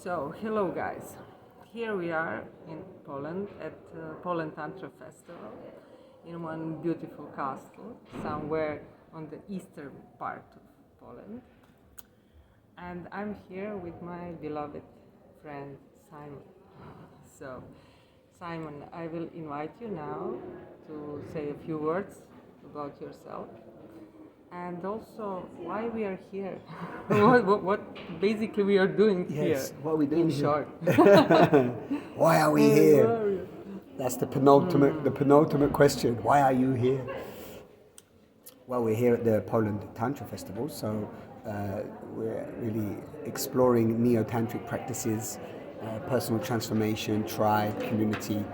So, hello guys. Here we are in Poland at Poland Tantra Festival in one beautiful castle somewhere on the eastern part of Poland. And I'm here with my beloved friend Simon. So, Simon, I will invite you now to say a few words about yourself and also why we are here. what basically we are doing here. Yes, what are we doing in here? short. Why are we here? That's the penultimate question. Why are you here? Well, we're here at the Poland Tantra Festival, so we're really exploring neo-tantric practices, personal transformation, tribe, community,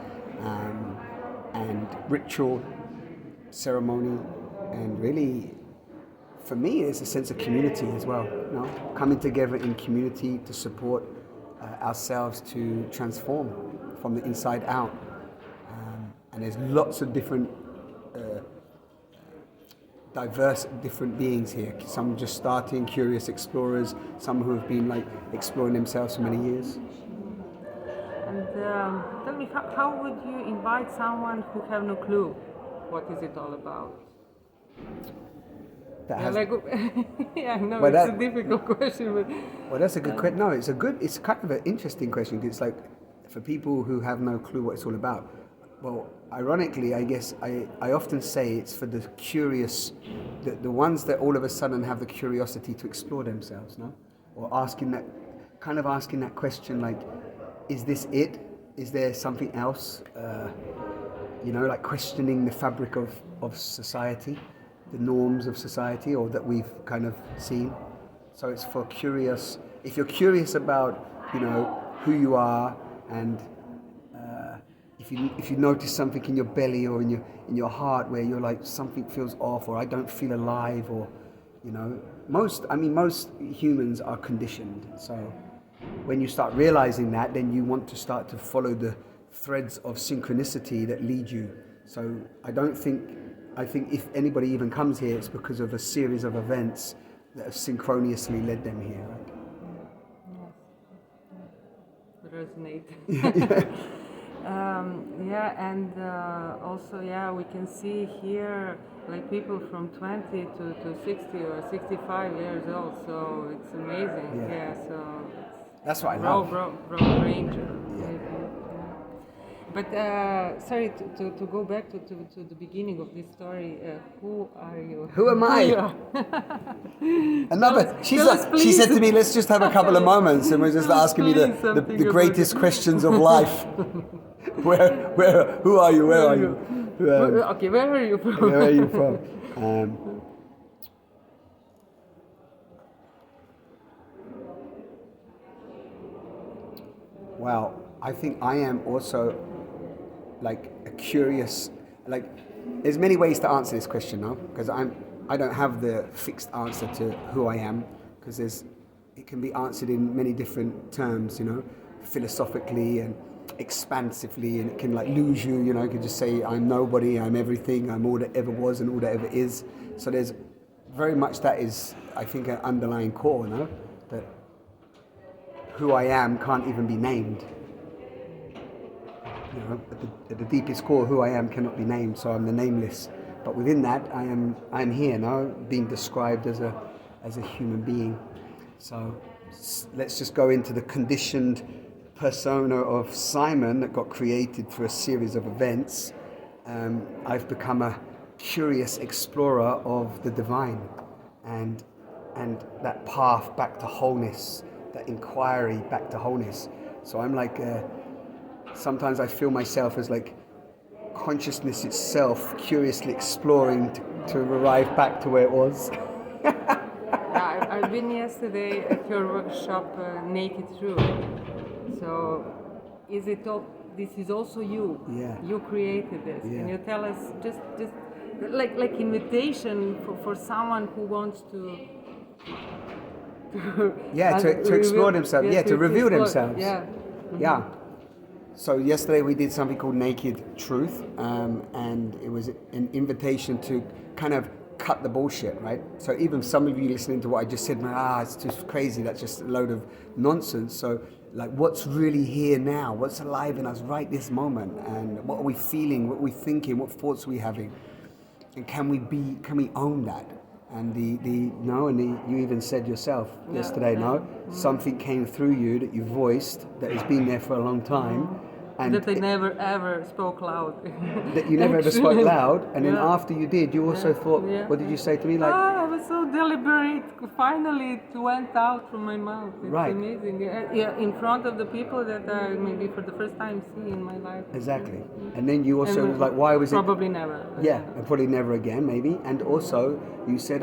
and ritual, ceremony, and really, for me, it's a sense of community as well. You know, coming together in community to support ourselves to transform from the inside out. And there's lots of different, diverse, different beings here. Some just starting, curious explorers. Some who have been like exploring themselves for many years. And tell me, how would you invite someone who have no clue what is it all about? I know well, it's a difficult question, but well, that's a good question. No, it's kind of an interesting question. It's like for people who have no clue what it's all about. Well, ironically, I guess I often say it's for the curious, the ones that all of a sudden have the curiosity to explore themselves, no? Or asking that question like, is this it? Is there something else? Like questioning the fabric of society, the norms of society, or that we've kind of seen. So it's for curious. If you're curious about, who you are, and if you notice something in your belly or in your heart where you're like something feels off, or I don't feel alive, or most humans are conditioned. So when you start realizing that, then you want to start to follow the threads of synchronicity that lead you. So I think if anybody even comes here, it's because of a series of events that have synchronously led them here. Right? Resonate. And also, we can see here like people from 20 to 60 or 65 years old. So it's amazing. So that's what I love. Broad range. But sorry, to go back to the beginning of this story, who are you? Who am I? She said to me, let's just have a couple of moments, and we're just asking me the greatest questions of life. Who are you? Where are you? Okay, where are you from? Where are you from? Well, I think I am also like a curious, like there's many ways to answer this question now, because I don't have the fixed answer to who I am, because it can be answered in many different terms, philosophically and expansively, and it can like lose you, you can just say I'm nobody, I'm everything, I'm all that ever was and all that ever is. So there's very much that is, I think, an underlying core, that who I am can't even be named. At the deepest core, who I am cannot be named, so I'm the nameless. But within that, I'm here now, being described as a human being. So let's just go into the conditioned persona of Simon that got created through a series of events. I've become a curious explorer of the divine, and that path back to wholeness, that inquiry back to wholeness. So I'm like. Sometimes I feel myself as like consciousness itself, curiously exploring to arrive back to where it was. I've been yesterday at your workshop, Naked Truth. So, is it all? This is also you. Yeah. You created this. Yeah. Can you tell us just like invitation for someone who wants to to explore themselves. To reveal themselves. Yeah. Mm-hmm. Yeah. So yesterday we did something called Naked Truth, and it was an invitation to kind of cut the bullshit, right? So even some of you listening to what I just said, it's just crazy, that's just a load of nonsense. So like, what's really here now? What's alive in us right this moment? And what are we feeling? What are we thinking? What thoughts are we having? And can we own that? And you even said yourself yesterday, something came through you that you voiced that has been there for a long time. And that I never ever spoke loud. That you never ever spoke loud, and then Yeah. after you did, you also thought, what did you say to me? Like, I was so deliberate. Finally, it went out from my mouth. It's Right. amazing. Yeah, in front of the people that I maybe for the first time see in my life. exactly. And then you also And was like, why was it? probably never. Yeah, and probably never again, maybe. And also, you said,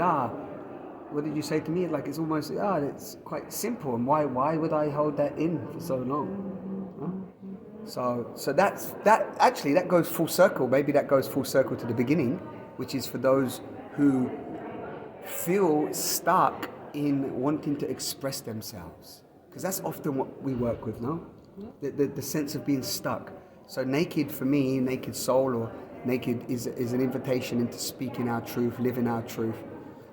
what did you say to me? Like, it's almost, it's quite simple. And why would I hold that in for so long? Huh? So that goes full circle. Maybe that goes full circle to the beginning, which is for those who feel stuck in wanting to express themselves. Because that's often what we work with, no? The sense of being stuck. So naked for me, naked soul or naked is an invitation into speaking our truth, living our truth.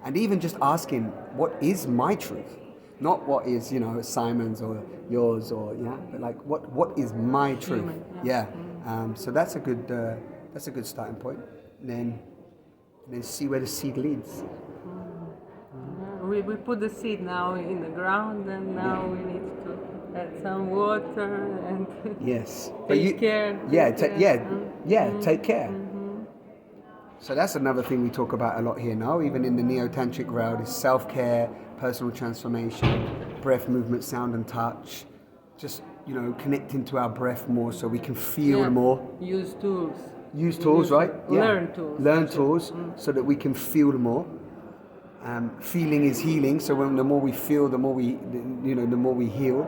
And even just asking, what is my truth? Not what is, Simon's or yours but like what is my truth? So that's a good starting point. And then see where the seed leads. We put the seed now in the ground, and now we need to add some water and Yes. take care. Take care. So that's another thing we talk about a lot here now, even in the neo-tantric world, is self-care, personal transformation, breath, movement, sound and touch. Just, connecting to our breath more so we can feel more. Use tools. Use tools, right? Learn tools. Learn tools so that we can feel more. Feeling is healing, so the more we feel, the more we heal.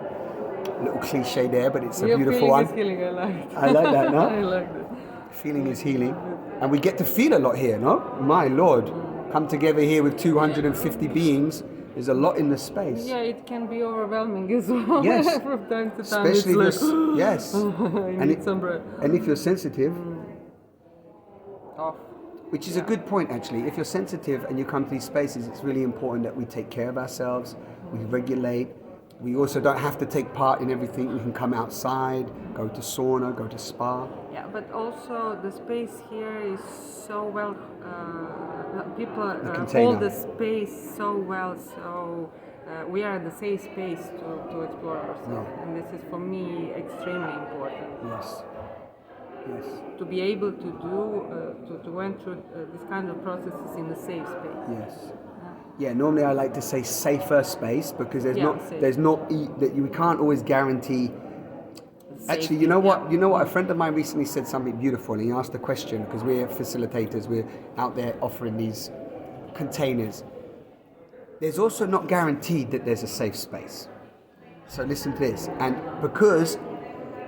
A little cliche there, but it's a beautiful one. Feeling is healing, I like it. I like that, no? I like that. Feeling is healing. And we get to feel a lot here, no? My Lord. Come together here with 250 beings. There's a lot in the space. Yeah, it can be overwhelming as well. Yes. From time to time. Especially it's like, yes. I need some breath. And if you're sensitive, Off. which is a good point actually, if you're sensitive and you come to these spaces, it's really important that we take care of ourselves, we regulate. We also don't have to take part in everything. We can come outside, go to sauna, go to spa. Yeah, but also the space here is so well. People hold the space so well. So we are the safe space to explore ourselves, and this is for me extremely important. Yes. Yes. To be able to do to went through this kind of processes in a safe space. Yes. Yeah, normally I like to say safer space because we can't always guarantee. Actually, you know what? A friend of mine recently said something beautiful, and he asked a question because we're facilitators. We're out there offering these containers. There's also not guaranteed that there's a safe space. So listen to this, and because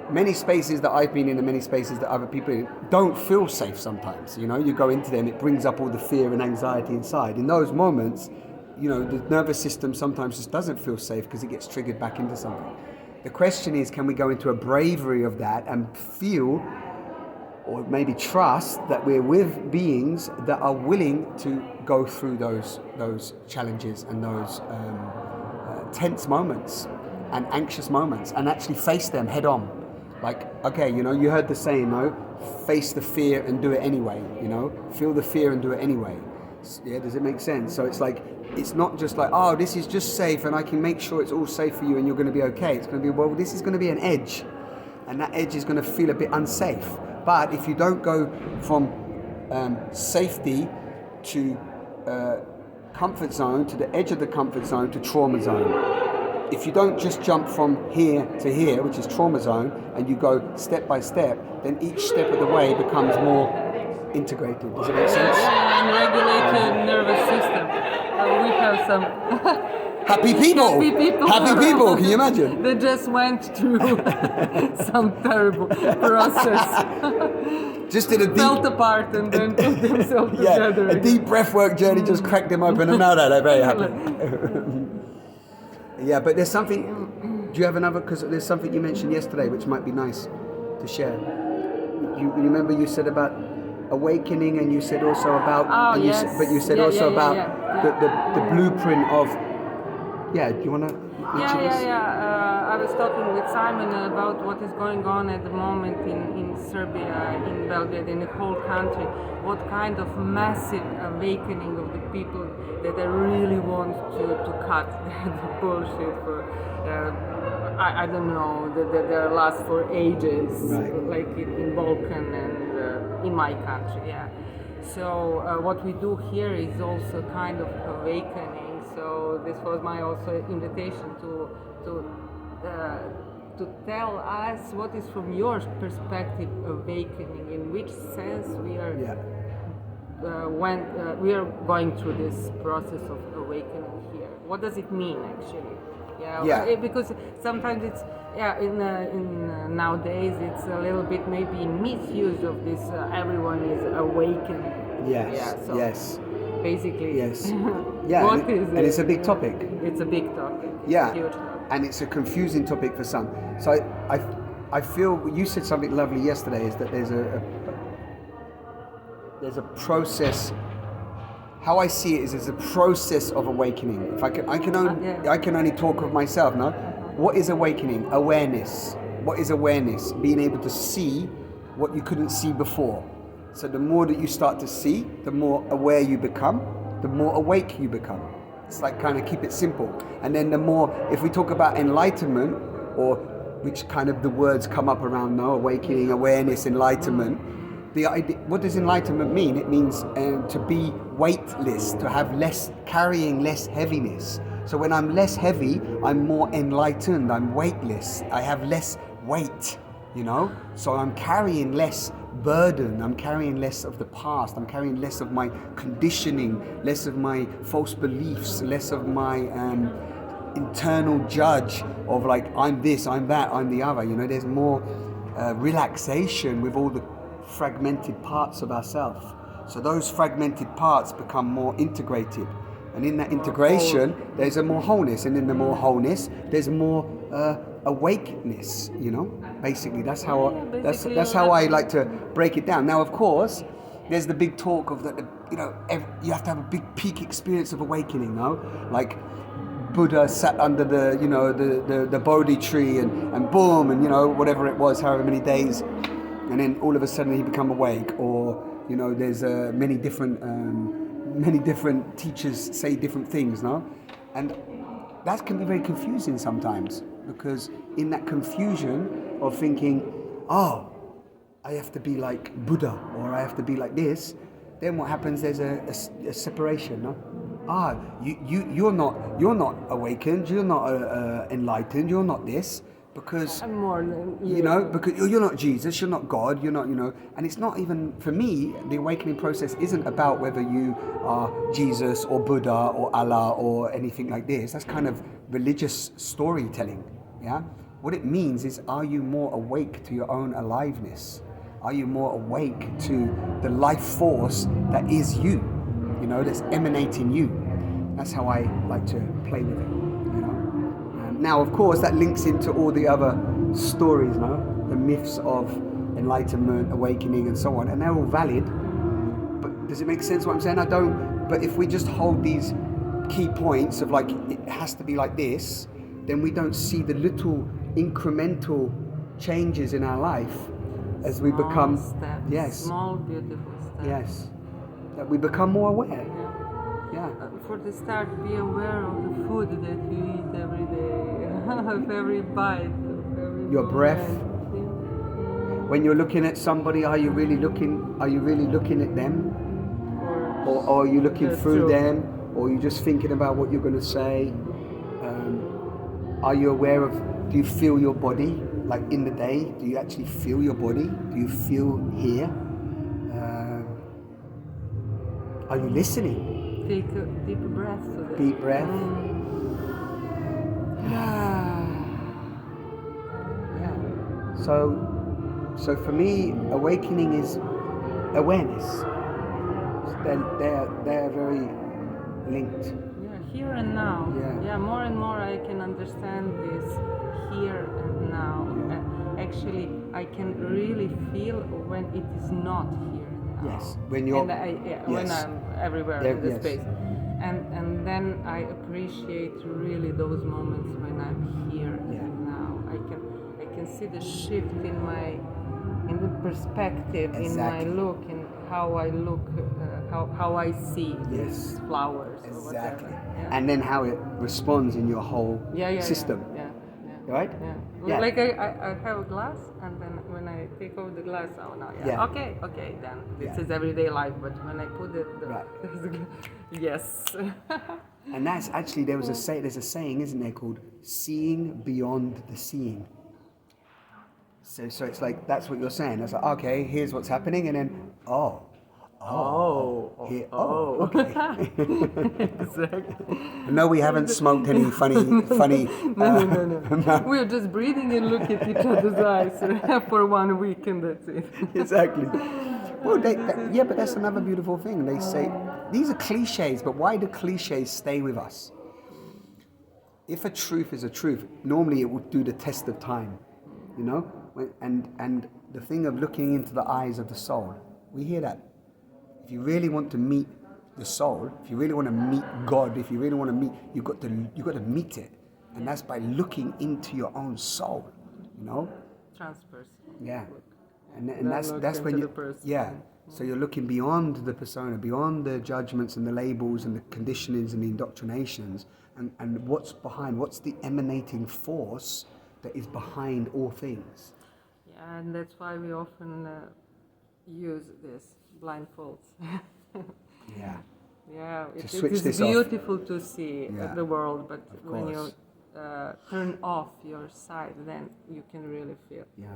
many spaces that I've been in and many spaces that other people in don't feel safe sometimes. You go into them, it brings up all the fear and anxiety inside. In those moments, the nervous system sometimes just doesn't feel safe because it gets triggered back into something. The question is, can we go into a bravery of that and feel or maybe trust that we're with beings that are willing to go through those challenges and those tense moments and anxious moments and actually face them head on. Like, okay, you heard the saying, no? Face the fear and do it anyway, Feel the fear and do it anyway. Yeah, does it make sense? So it's like, it's not just like, oh, this is just safe and I can make sure it's all safe for you and you're going to be okay. It's going to be, well, this is going to be an edge. And that edge is going to feel a bit unsafe. But if you don't go from safety to comfort zone, to the edge of the comfort zone, to trauma zone. If you don't just jump from here to here, which is trauma zone, and you go step by step, then each step of the way becomes more integrated. Does it make sense? And regulated nervous system. We have some happy people. Happy people. Can you imagine? They just went through some terrible process. Just did a deep, felt apart and then put themselves together. A deep breathwork journey just cracked them open, and now they're very happy. Yeah, but there's something. Do you have another? Because there's something you mentioned yesterday, which might be nice to share. You remember you said about awakening, and you said also about. Oh, and you yes. said, but you said Yeah, also yeah, about yeah. the blueprint of. Yeah, do you want to mention this? I was talking with Simon about what is going on at the moment in Serbia, in Belgrade, in the whole country. What kind of massive awakening of the people that they really want to cut the bullshit for. I don't know, that they last for ages, Right. like in Balkan and in my country, yeah. So what we do here is also kind of awakening. So this was my also invitation to tell us what is from your perspective awakening. In which sense we are Yeah. when we are going through this process of awakening here. What does it mean actually? Yeah. Because sometimes it's in nowadays it's a little bit maybe misuse of this. Everyone is awakened. Yes. Yeah. So Yes. basically, Yes. Yeah. what and, is and it? it's a big topic. It's a big topic. It's Yeah. a huge topic. And it's a confusing topic for some. So I feel you said something lovely yesterday. Is that there's a process. How I see it is there's a process of awakening. If I can only talk of myself now. What is awakening? Awareness. What is awareness? Being able to see what you couldn't see before. So the more that you start to see, the more aware you become, the more awake you become. It's like kind of keep it simple. And then the more, if we talk about enlightenment, or which kind of the words come up around now, awakening, awareness, enlightenment. The idea, what does enlightenment mean? It means to be weightless, to have carrying less heaviness. So when I'm less heavy, I'm more enlightened, I'm weightless, I have less weight, So I'm carrying less burden, I'm carrying less of the past, I'm carrying less of my conditioning, less of my false beliefs, less of my internal judge of like, I'm this, I'm that, I'm the other. There's more relaxation with all the fragmented parts of ourselves. So those fragmented parts become more integrated. And in that integration, there's a more wholeness. And in the more wholeness, there's more awakeness, Basically, that's how that's how I like to break it down. Now, of course, there's the big talk of that, you have to have a big peak experience of awakening, no? Like Buddha sat under the Bodhi tree and boom, and whatever it was, however many days, and then all of a sudden he become awake. Or there's many different teachers say different things, no? And that can be very confusing sometimes, because in that confusion of thinking, oh, I have to be like Buddha, or I have to be like this, then what happens? There's a separation, no? You're not awakened, you're not enlightened, you're not this, because I'm more than because you're not Jesus, you're not God, you're not, and it's not even, for me, the awakening process isn't about whether you are Jesus or Buddha or Allah or anything like this. That's kind of religious storytelling, yeah? What it means is, are you more awake to your own aliveness? Are you more awake to the life force that is you, that's emanating you? That's how I like to play with it, Now, of course, that links into all the other stories, the myths of enlightenment, awakening, and so on, and they're all valid. But does it make sense what I'm saying? I don't. But if we just hold these key points of like, it has to be like this, then we don't see the little incremental changes in our life as we become steps, yes, small beautiful steps. Yes, that we become more aware. Yeah. For the start, be aware of the food that you eat every day, of every bite, of every Your breath. moment. When you're looking at somebody, are you really looking at them? Or are you looking through them? Or are you just thinking about what you're going to say? Are you aware of, do you feel your body? Like in the day, do you actually feel your body? Do you feel here? Are you listening? Take a deep breath today. Deep breath. Yeah. So for me, awakening is awareness. They're very linked. Yeah, here and now. Yeah. More and more I can understand this here and now. Yeah. Actually, I can really feel when it is not here and now. Yes, when you're- when yes. I'm everywhere There- in the yes. space, and then I appreciate really those moments when I'm here Yeah. and now. I can see the shift in the perspective, in my Exactly. look, in how I look, how I see Yes. these flowers or Exactly. whatever. Yeah. And then how it responds in your whole system. Yeah. Right? Yeah. Yeah. Like I have a glass, and then when I take off the glass, oh no, yeah. Yeah. Okay, then this Yeah. is everyday life. But when I put it, Right. yes. And that's actually, there's a saying, isn't there, called seeing beyond the seeing. So it's like, that's what you're saying. It's like, okay, here's what's happening, and then, here, okay. Exactly. No, we haven't smoked any funny. No. We're just breathing and look at each other's eyes for 1 week, and that's it. Exactly. Well, yeah, but that's another beautiful thing. They say, these are cliches, but why do cliches stay with us? If a truth is a truth, normally it would do the test of time, you know? And the thing of looking into the eyes of the soul, we hear that. If you really want to meet the soul, if you really want to meet God, if you really want to meet, you've got to meet it. And that's by looking into your own soul, you know? Transpersonal. Yeah. And Then that's look when into you, the person. yeah. So you're looking beyond the persona, beyond the judgments and the labels and the conditionings and the indoctrinations, and what's behind, what's the emanating force that is behind all things. Yeah, and that's why we often use this blindfolds. Yeah. Yeah, To it switch is this off. beautiful to see Yeah. the world, but when you course. turn off your sight, then you can really feel. Yeah.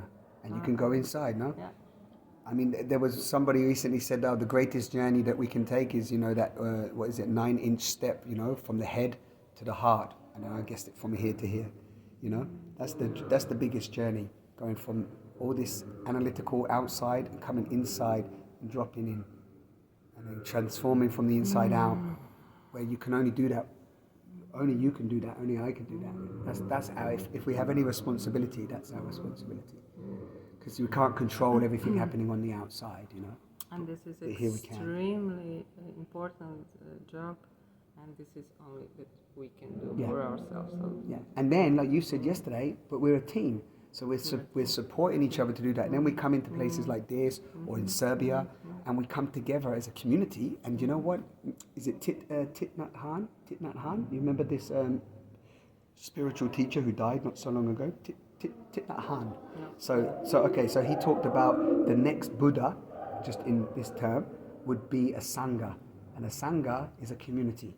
And you can go inside, no? Yeah. I mean, there was somebody recently said, oh, the greatest journey that we can take is, you know, that, 9-inch step, you know, from the head to the heart. And I guess it from here to here, you know? That's the biggest journey, going from all this analytical outside and coming inside and dropping in. And then transforming from the inside out, where you can only do that. Only you can do that, only I can do that. That's our, if we have any responsibility, that's our responsibility. Because we can't control everything happening on the outside, you know. And this is But here we can. extremely important job, and this is only that we can do Yeah. for ourselves. So Yeah. And then, like you said yesterday, but we're a team. So we're supporting each other to do that. And then we come into places like this or in Serbia, and we come together as a community. And you know what? Is it Thich Nhat Hanh? Thich Nhat Hanh? You remember this spiritual teacher who died not so long ago? Thich Nhat Hanh. So he talked about the next Buddha, just in this term, would be a Sangha. And a Sangha is a community.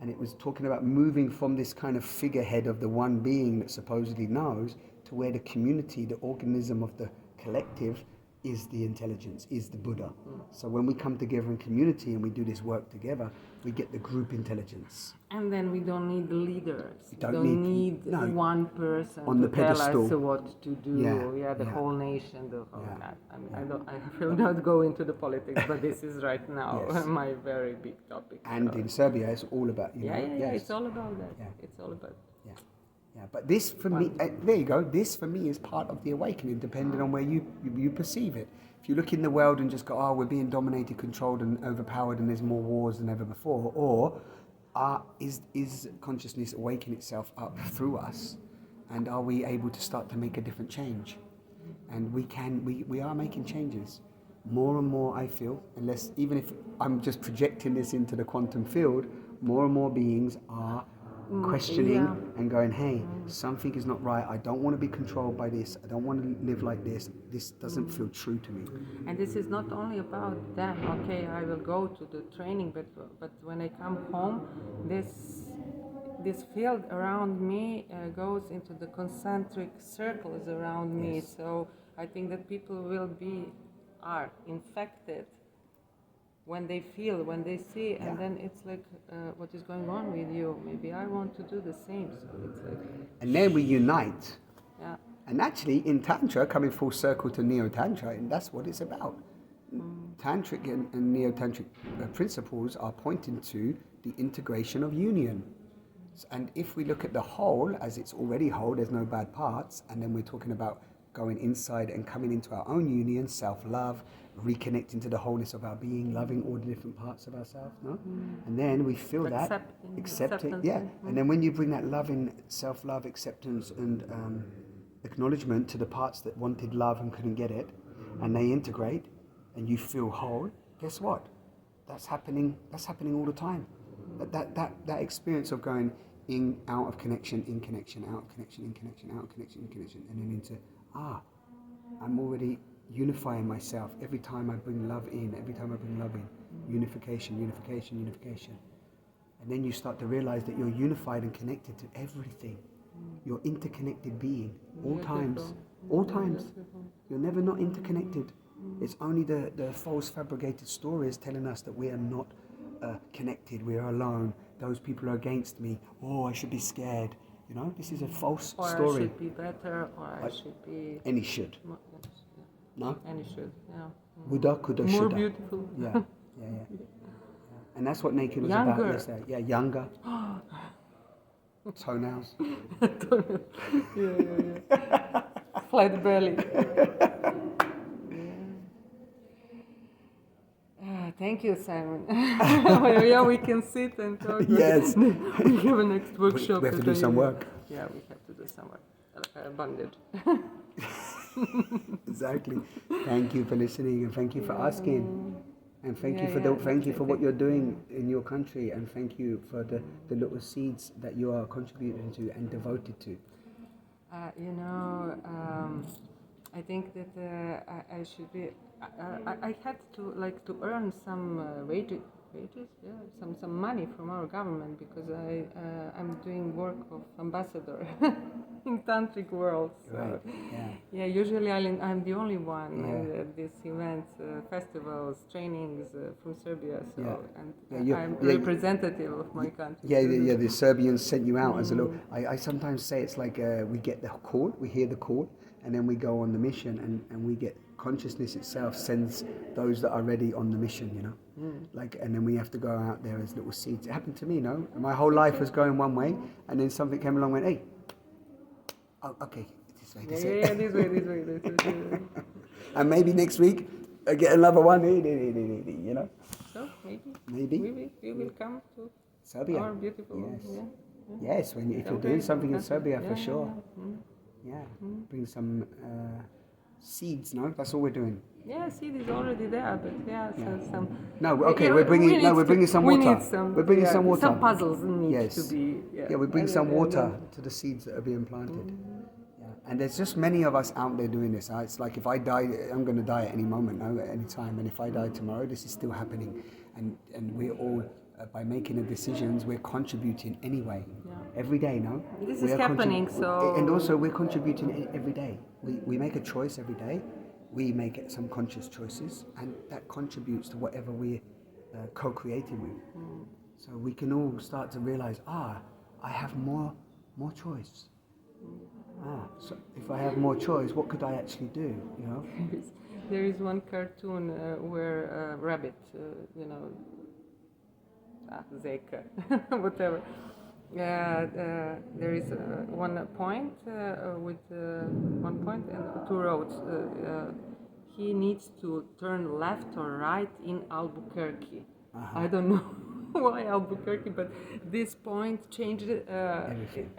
And it was talking about moving from this kind of figurehead of the one being that supposedly knows to where the community, the organism of the collective, is the intelligence, is the Buddha. So when we come together in community and we do this work together, we get the group intelligence. and then we don't need leaders. You We don't don't need- need no. one person On to the tell pedestal. us what to do. Yeah, The yeah. whole nation. The whole. Yeah. I mean, I will not go into the politics, but this is right now Yes. my very big topic. And so. in Serbia, it's all about, you know. Yeah. yes. It's all about that. Yeah. It's all about. Yeah, yeah. But this for me, there you go. This for me is part of the awakening, depending on where you perceive it. If you look in the world and just go, oh, we're being dominated, controlled, and overpowered, and there's more wars than ever before, or is consciousness awakening itself up through us, and are we able to start to make a different change? And we are making changes. More and more, I feel, unless, even if I'm just projecting this into the quantum field, more and more beings are questioning and going, hey, something is not right. I don't want to be controlled by this. I don't want to live like this. This doesn't feel true to me. And this is not only about them. Okay, I will go to the training, but when I come home, this field around me goes into the concentric circles around me. Yes. So I think that people are infected when they feel, when they see, and then it's like, what is going on with you? Maybe I want to do the same. So it's like, And then we unite. yeah. And actually, in Tantra, coming full circle to Neo-Tantra, and that's what it's about. Tantric and Neo-Tantric principles are pointing to the integration of union. And if we look at the whole, as it's already whole, there's no bad parts, and then we're talking about going inside and coming into our own union, self-love, reconnecting to the wholeness of our being, loving all the different parts of ourselves, no? And then we feel that, accept it, yeah. And then when you bring that loving, self-love, acceptance and acknowledgement to the parts that wanted love and couldn't get it, and they integrate, and you feel whole, guess what? That's happening all the time. That experience of going in, out of connection, in connection, out of connection, in connection, out of connection, in connection, and then into, I'm already unifying myself every time I bring love in, unification, unification, unification. And then you start to realize that you're unified and connected to everything. You're interconnected being, all times. You're never not interconnected. It's only the false fabricated stories telling us that we are not connected, we are alone, those people are against me, I should be scared. You know, this is a false story. Or I should be better, or I should be... Any should. No? Any should, yeah. Woulda, coulda, More shoulda. beautiful. Yeah. And that's what naked was Younger. about yesterday. Yeah, younger. Toenails. Yeah. Flat belly. Thank you, Simon. Yeah, we can sit and talk. Yes. We have a next workshop. We have to do some work. Yeah, we have to do some work. Bondage. Exactly. Thank you for listening, and thank you for asking, and thank you for what you're doing in your country, and thank you for the little seeds that you are contributing to and devoted to. I think that I should be. I had to earn some wages, some money from our government, because I'm doing work of ambassador in tantric world. So, Right. yeah. Usually I'm the only one at these events, festivals, trainings from Serbia. So I'm representative of my country. Yeah. The Serbians sent you out as a little. I sometimes say it's like we get the call, we hear the call, and then we go on the mission, and we get consciousness itself sends those that are ready on the mission, you know. And then we have to go out there as little seeds. It happened to me, my whole life was going one way, and then something came along and went, hey, okay, this way. This way. And maybe next week I get another one, you know. So maybe we will come to Serbia. Our beautiful. Yes. Yes, if you're doing something in Serbia, for sure. Yeah. Bring some seeds. No, that's all we're doing. Yeah, seed is already there, but some. No, okay, we're bringing some water. We're bringing some water. Some puzzles need to be. Yeah, we bring some water to the seeds that are being planted. Yeah, and there's just many of us out there doing this. It's like if I die, I'm going to die at any moment, at any time. And if I die tomorrow, this is still happening. And we're all, by making the decisions, we're contributing anyway. Every day, no? This is happening, so... And also, we're contributing every day. We make a choice every day. We make some conscious choices, and that contributes to whatever we're co-creating with. So we can all start to realize, I have more choice. So if I have more choice, what could I actually do, you know? There is one cartoon where a rabbit, Zeka, whatever. There is one point with 1 point and 2 roads. He needs to turn left or right in Albuquerque. I don't know why Albuquerque, but this point changed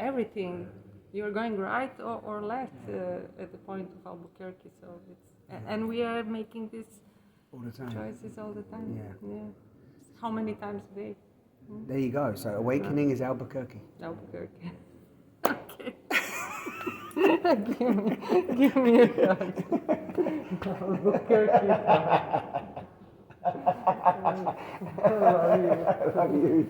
everything. You're going right or left at the point of Albuquerque. So and we are making these all the time. Choices all the time. Yeah. How many times a day? There you go. So awakening is Albuquerque. Albuquerque. Okay. give me a hug. Albuquerque. I love you.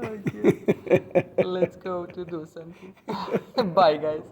Okay. Let's go to do something. Bye, guys.